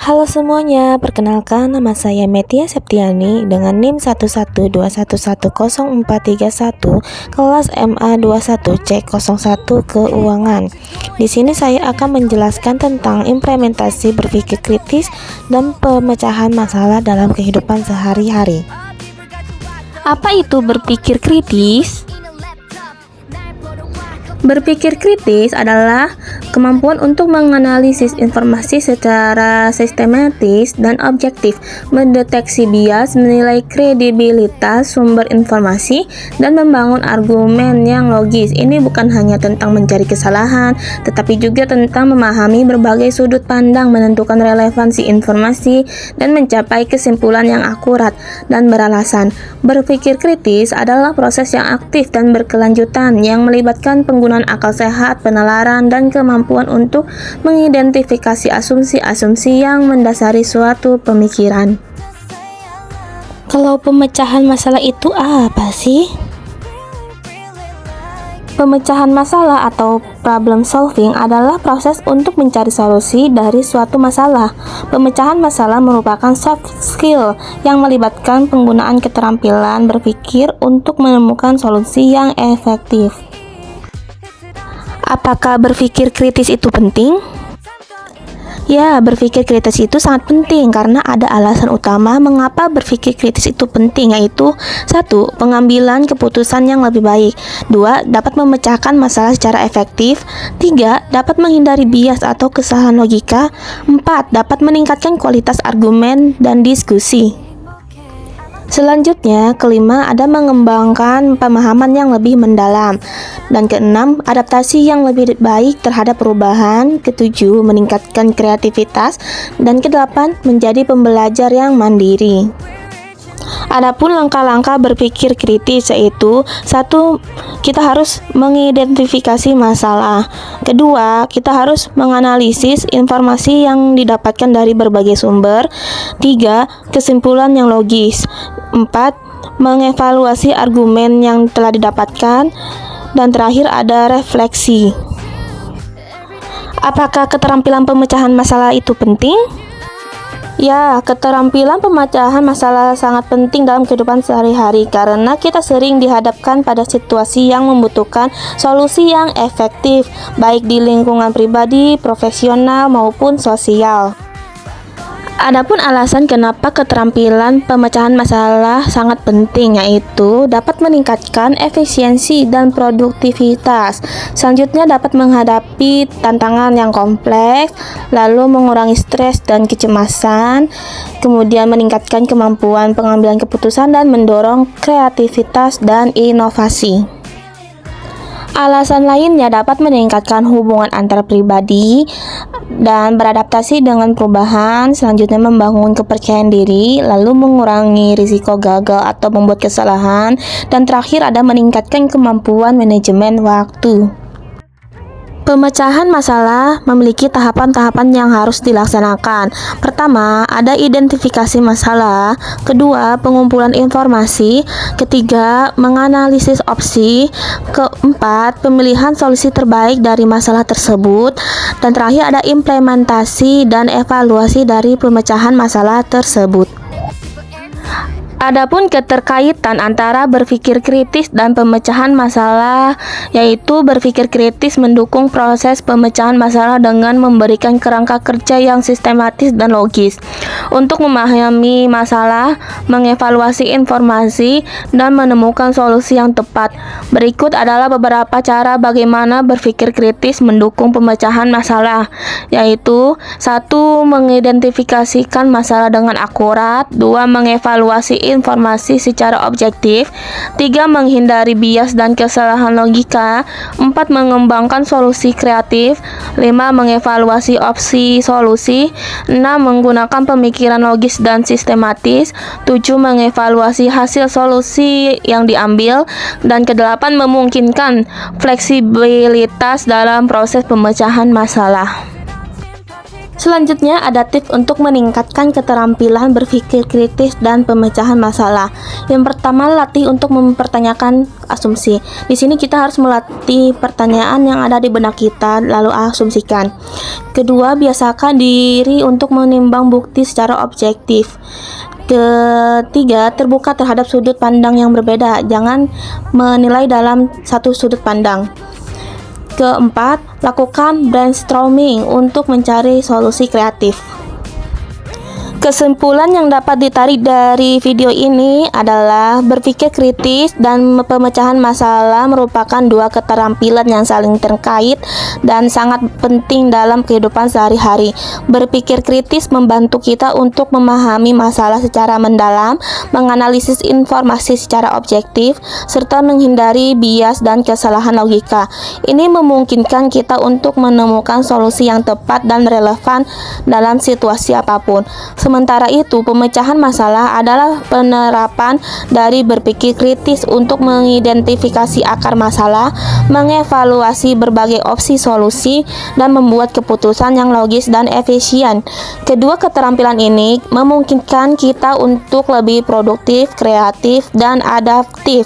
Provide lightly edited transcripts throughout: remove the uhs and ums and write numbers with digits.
Halo semuanya, perkenalkan nama saya Metia Septiani dengan NIM 112110431 kelas MA 21C01 Keuangan. Di sini saya akan menjelaskan tentang implementasi berpikir kritis dan pemecahan masalah dalam kehidupan sehari-hari. Apa itu berpikir kritis? Berpikir kritis adalah kemampuan untuk menganalisis informasi secara sistematis dan objektif, mendeteksi bias, menilai kredibilitas sumber informasi, dan membangun argumen yang logis. Ini bukan hanya tentang mencari kesalahan, tetapi juga tentang memahami berbagai sudut pandang, menentukan relevansi informasi, dan mencapai kesimpulan yang akurat dan beralasan. Berpikir kritis adalah proses yang aktif dan berkelanjutan yang melibatkan penggunaan akal sehat, penalaran, dan kemampuan untuk mengidentifikasi asumsi-asumsi yang mendasari suatu pemikiran. Kalau pemecahan masalah itu apa sih? Pemecahan masalah atau problem solving adalah proses untuk mencari solusi dari suatu masalah. Pemecahan masalah merupakan soft skill yang melibatkan penggunaan keterampilan berpikir untuk menemukan solusi yang efektif. Apakah berpikir kritis itu penting? Ya, berpikir kritis itu sangat penting karena ada alasan utama mengapa berpikir kritis itu penting, yaitu 1. Pengambilan keputusan yang lebih baik, 2. Dapat memecahkan masalah secara efektif, 3. Dapat menghindari bias atau kesalahan logika, 4. Dapat meningkatkan kualitas argumen dan diskusi. Selanjutnya, kelima, ada mengembangkan pemahaman yang lebih mendalam. Dan keenam, adaptasi yang lebih baik terhadap perubahan. Ketujuh, meningkatkan kreativitas. Dan kedelapan, menjadi pembelajar yang mandiri. Adapun langkah-langkah berpikir kritis yaitu 1. Kita harus mengidentifikasi masalah. Kedua, kita harus menganalisis informasi yang didapatkan dari berbagai sumber. 3. Kesimpulan yang logis. 4. Mengevaluasi argumen yang telah didapatkan. Dan terakhir ada refleksi. Apakah keterampilan pemecahan masalah itu penting? Ya, keterampilan pemecahan masalah sangat penting dalam kehidupan sehari-hari karena kita sering dihadapkan pada situasi yang membutuhkan solusi yang efektif, baik di lingkungan pribadi, profesional, maupun sosial. Adapun alasan kenapa keterampilan pemecahan masalah sangat penting, yaitu dapat meningkatkan efisiensi dan produktivitas. Selanjutnya dapat menghadapi tantangan yang kompleks, lalu mengurangi stres dan kecemasan, kemudian meningkatkan kemampuan pengambilan keputusan dan mendorong kreativitas dan inovasi. Alasan lainnya dapat meningkatkan hubungan antar pribadi dan beradaptasi dengan perubahan, selanjutnya membangun kepercayaan diri, lalu mengurangi risiko gagal atau membuat kesalahan, dan terakhir ada meningkatkan kemampuan manajemen waktu. Pemecahan masalah memiliki tahapan-tahapan yang harus dilaksanakan. Pertama, ada identifikasi masalah. Kedua, pengumpulan informasi. Ketiga, menganalisis opsi. Keempat, pemilihan solusi terbaik dari masalah tersebut. Dan terakhir ada implementasi dan evaluasi dari pemecahan masalah tersebut. Adapun keterkaitan antara berpikir kritis dan pemecahan masalah, yaitu berpikir kritis mendukung proses pemecahan masalah dengan memberikan kerangka kerja yang sistematis dan logis untuk memahami masalah, mengevaluasi informasi, dan menemukan solusi yang tepat. Berikut adalah beberapa cara bagaimana berpikir kritis mendukung pemecahan masalah, yaitu 1. Mengidentifikasikan masalah dengan akurat. 2. Mengevaluasi informasi secara objektif. 3. Menghindari bias dan kesalahan logika. 4. Mengembangkan solusi kreatif. 5. Mengevaluasi opsi solusi. 6. Menggunakan pemikiran logis dan sistematis. 7. Mengevaluasi hasil solusi yang diambil. Dan ke-8. Memungkinkan fleksibilitas dalam proses pemecahan masalah. Selanjutnya ada tips untuk meningkatkan keterampilan berpikir kritis dan pemecahan masalah. Yang pertama, latih untuk mempertanyakan asumsi. Di sini kita harus melatih pertanyaan yang ada di benak kita lalu asumsikan. Kedua, biasakan diri untuk menimbang bukti secara objektif. Ketiga, terbuka terhadap sudut pandang yang berbeda. Jangan menilai dalam satu sudut pandang. Keempat, lakukan brainstorming untuk mencari solusi kreatif. Kesimpulan yang dapat ditarik dari video ini adalah berpikir kritis dan pemecahan masalah merupakan dua keterampilan yang saling terkait dan sangat penting dalam kehidupan sehari-hari. Berpikir kritis membantu kita untuk memahami masalah secara mendalam, menganalisis informasi secara objektif, serta menghindari bias dan kesalahan logika. Ini memungkinkan kita untuk menemukan solusi yang tepat dan relevan dalam situasi apapun. Sementara itu, pemecahan masalah adalah penerapan dari berpikir kritis untuk mengidentifikasi akar masalah, mengevaluasi berbagai opsi solusi, dan membuat keputusan yang logis dan efisien. Kedua keterampilan ini memungkinkan kita untuk lebih produktif, kreatif, dan adaptif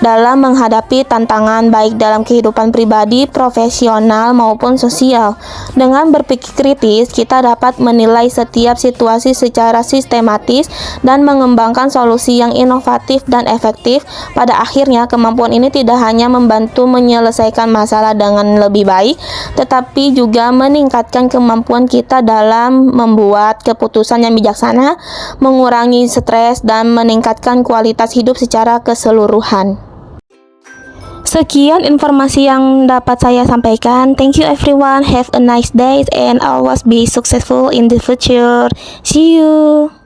dalam menghadapi tantangan baik dalam kehidupan pribadi, profesional, maupun sosial. Dengan berpikir kritis, kita dapat menilai setiap situasi secara sistematis dan mengembangkan solusi yang inovatif dan efektif. Pada akhirnya, kemampuan ini tidak hanya membantu menyelesaikan masalah dengan lebih baik, tetapi juga meningkatkan kemampuan kita dalam membuat keputusan yang bijaksana, mengurangi stres, dan meningkatkan kualitas hidup secara keseluruhan. Sekian informasi yang dapat saya sampaikan. Thank you everyone. Have a nice day and always be successful in the future. See you.